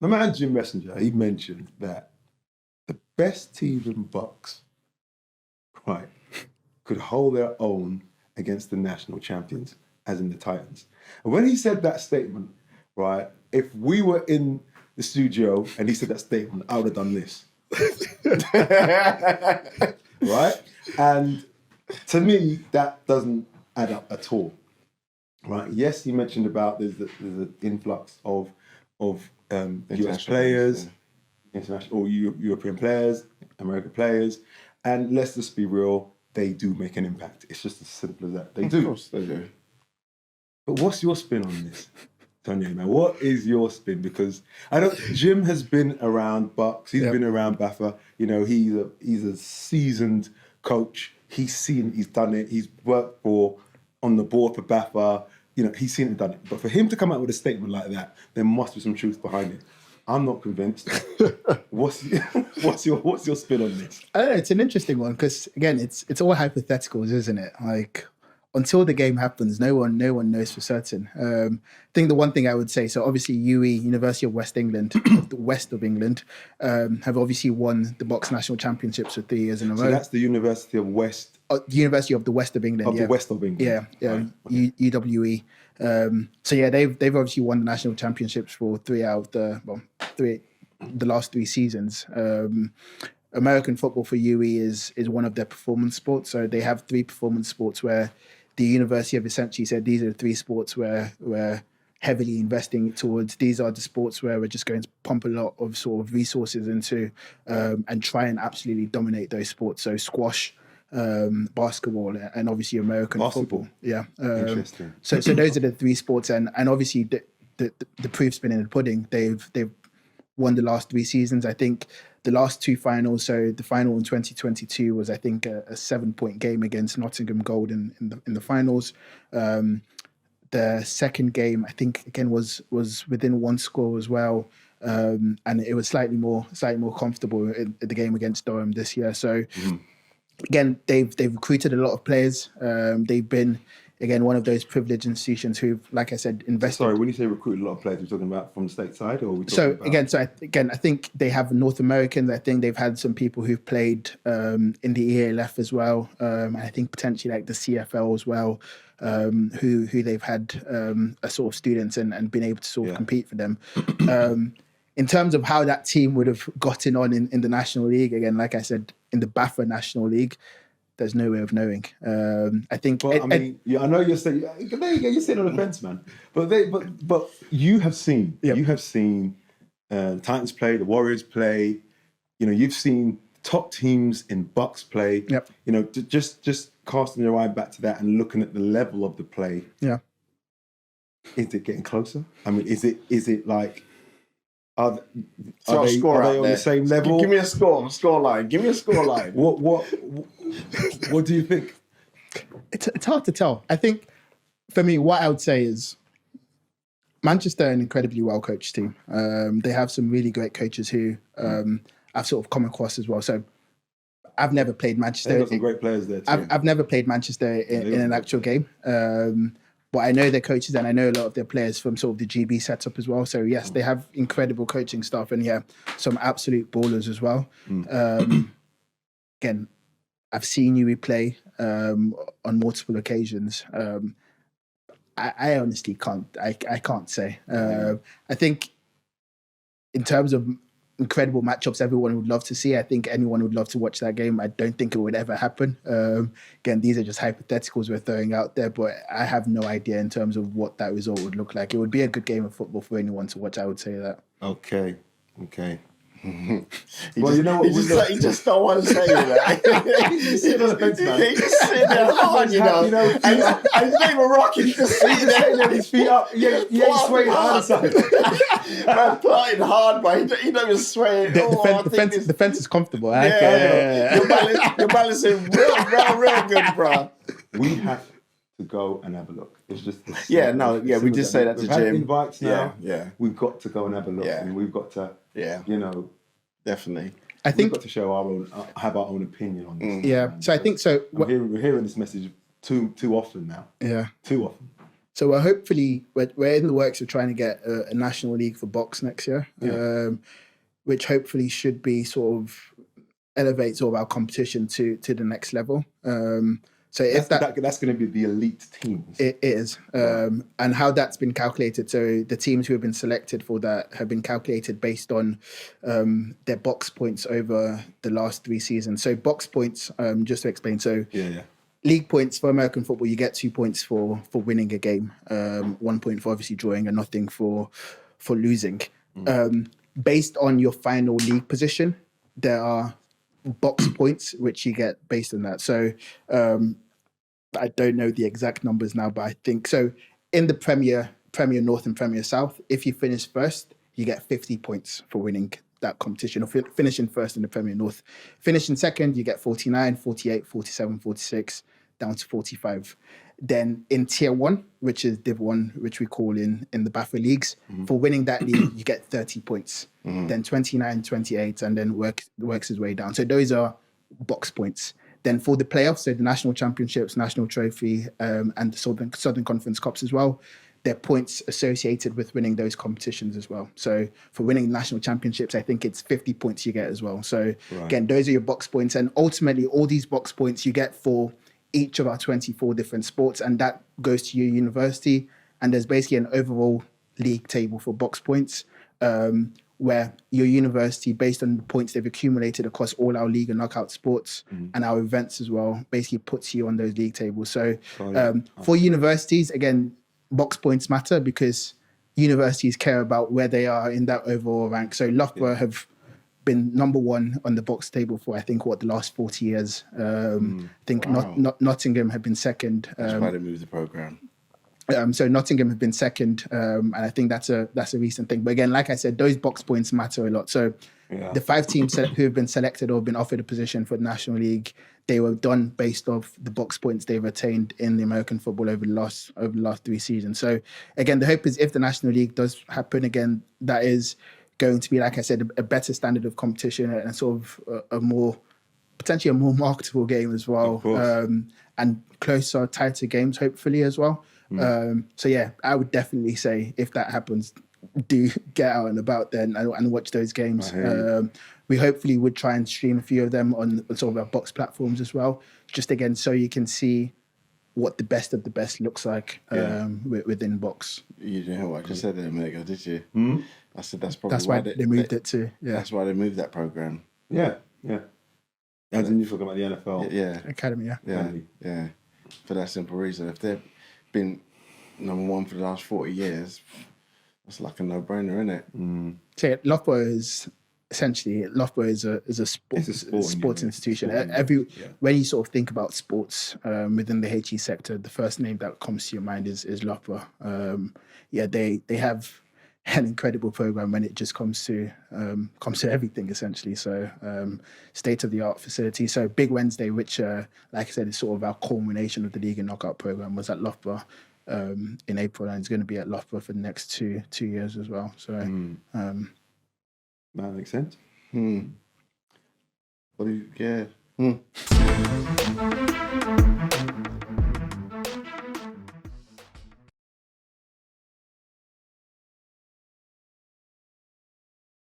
my man Jim Messenger, he mentioned that the best team in BUCS, right, could hold their own against the national champions, as in the Titans. And when he said that statement, right, if we were in the studio and he said that statement, I would have done this. Right? And to me, that doesn't add up at all. Right? Yes, he mentioned about there's an influx of US players, international or European players, American players, and let's just be real, they do make an impact. It's just as simple as that. They do. Of course they do. But what's your spin on this, Tonye, man? What is your spin? Because I don't. Jim has been around BUCS. He's been around BAFA. You know, he's a seasoned coach. He's done it. He's worked on the board for BAFA. You know, he's seen it, done it. But for him to come out with a statement like that, there must be some truth behind it. I'm not convinced. What's your spin on this? I don't know. It's an interesting one because again, it's all hypotheticals, isn't it? Like until the game happens, no one knows for certain. I think the one thing I would say, so obviously UE, University of West England, the west of England, have obviously won the BUCS national championships for 3 years in a row. So that's the University of West. University of the West of England. The West of England. Yeah, Right. Okay. UWE. So yeah, they've obviously won the national championships for the last 3 seasons. American football for UE is one of their performance sports. So they have 3 performance sports where the university have essentially said these are the 3 sports where we're heavily investing towards. These are the sports where we're just going to pump a lot of sort of resources into and try and absolutely dominate those sports. So squash, basketball, and obviously American football. Yeah. Interesting. So those are the 3 sports, and obviously the proof's been in the pudding. They've won the last 3 seasons. I think the last 2 finals. So the final in 2022 was, I think, a 7-point game against Nottingham Gold in the finals. The second game, I think, again was within 1 score as well, and it was slightly more comfortable in the game against Durham this year. So. Again, they've recruited a lot of players. They've been, again, one of those privileged institutions who've, like I said, invested. Sorry, when you say recruited a lot of players, we're talking about from the stateside, or are we talking so about... I think they have North Americans. I think they've had some people who've played in the ELF as well, and I think potentially like the CFL as well, who they've had a sort of students and been able to sort of compete for them. In terms of how that team would have gotten on in the National League, again, like I said, in the BAFA National League, there's no way of knowing. I think. Well, I know you're saying there you go, you're sitting on the fence, man. But you have seen Titans play, the Warriors play. You know, you've seen top teams in BUCS play. Yep. You know, just casting your eye back to that and looking at the level of the play. Yeah. Is it getting closer? I mean, is it like? Are they on the same level? Give me a score line. Give me a score line. What do you think? It's hard to tell. I think for me, what I would say is Manchester are an incredibly well coached team. They have some really great coaches who I've sort of come across as well. So I've never played Manchester. They've got some great players there too. I've never played Manchester in an actual game. But I know their coaches and I know a lot of their players from sort of the GB setup as well. So yes, they have incredible coaching staff and some absolute ballers as well. Again, I've seen you play on multiple occasions. I honestly can't. I can't say. I think in terms of incredible matchups everyone would love to see, I think anyone would love to watch that game. I don't think it would ever happen. Again, these are just hypotheticals we're throwing out there, but I have no idea in terms of what that result would look like. It would be a good game of football for anyone to watch, I would say that. Okay. Well, you know what? He just don't want to say that. He's sitting on the fence, man. He's just sitting there hard, you know. And he's not even rocking. He's just sitting there with his feet up. Yeah, he's swaying hard. Man, plotting hard, but he don't even sway. The fence is comfortable. Yeah. You're balancing real good, bro. We have to go and have a look. It's just we just say that to Jim. We've had invites now. Yeah. We've got to go and have a look, and we've got to, you know, definitely. I think we've got to show have our own opinion on this. Yeah. So I think so. We're hearing this message too often now. Yeah. Too often. So we're in the works of trying to get a national league for box next year, which hopefully should be sort of elevate sort of our competition to the next level. So if that's going to be the elite teams. It is. And how that's been calculated. So the teams who have been selected for that have been calculated based on their box points over the last 3 seasons. So box points, just to explain. So league points for American football, you get 2 points for winning a game, 1 point for obviously drawing, and nothing for losing. Based on your final league position, there are box points which you get based on that. So I don't know the exact numbers now, but I think so. In the Premier North and Premier South, if you finish first, you get 50 points for winning that competition, or finishing first in the Premier North. Finishing second, you get 49, 48, 47, 46, down to 45. Then in Tier 1, which is Div 1, which we call in the BAFA leagues, for winning that league, you get 30 points. Then 29, 28, and then works his way down. So those are box points. Then for the playoffs, so the national championships, national trophy, and the Southern Conference Cups as well, there are points associated with winning those competitions as well. So for winning national championships, I think it's 50 points you get as well. So again, those are your box points. And ultimately, all these box points you get for each of our 24 different sports, and that goes to your university. And there's basically an overall league table for box points, where your university, based on the points they've accumulated across all our league and knockout sports and our events as well, basically puts you on those league tables. So for universities, again, box points matter because universities care about where they are in that overall rank. So Loughborough have been number 1 on the box table for, I think, the last 40 years. I think Nottingham have been second. That's why they moved the programme. So Nottingham have been second, and I think that's a recent thing. But again, like I said, those box points matter a lot. So the 5 teams who have been selected or been offered a position for the National League, they were done based off the box points they've attained in the American football over the last 3 seasons. So again, the hope is if the National League does happen again, that is going to be, like I said, a better standard of competition and sort of potentially a more marketable game as well, and closer, tighter games hopefully as well. So yeah, I would definitely say if that happens, do get out and about then and watch those games. We hopefully would try and stream a few of them on sort of our box platforms as well, just again so you can see what the best of the best looks like within box. You know what I just said there, Mega, did you? I said that's why they moved it to. Yeah, that's why they moved that program. Yeah. And then you talk about the NFL. Academy. Yeah. For that simple reason, if they've been number 1 for the last 40 years, that's like a no-brainer, isn't it? So Loughborough is essentially a sports institution. When you sort of think about sports within the HE sector, the first name that comes to your mind is Loughborough. They have an incredible program when it just comes to everything essentially. So state-of-the-art facility. So Big Wednesday, which like I said is sort of our culmination of the league and knockout program, was at Loughborough in April, and it's going to be at Loughborough for the next two years as well. So that makes sense. What do you? Yeah.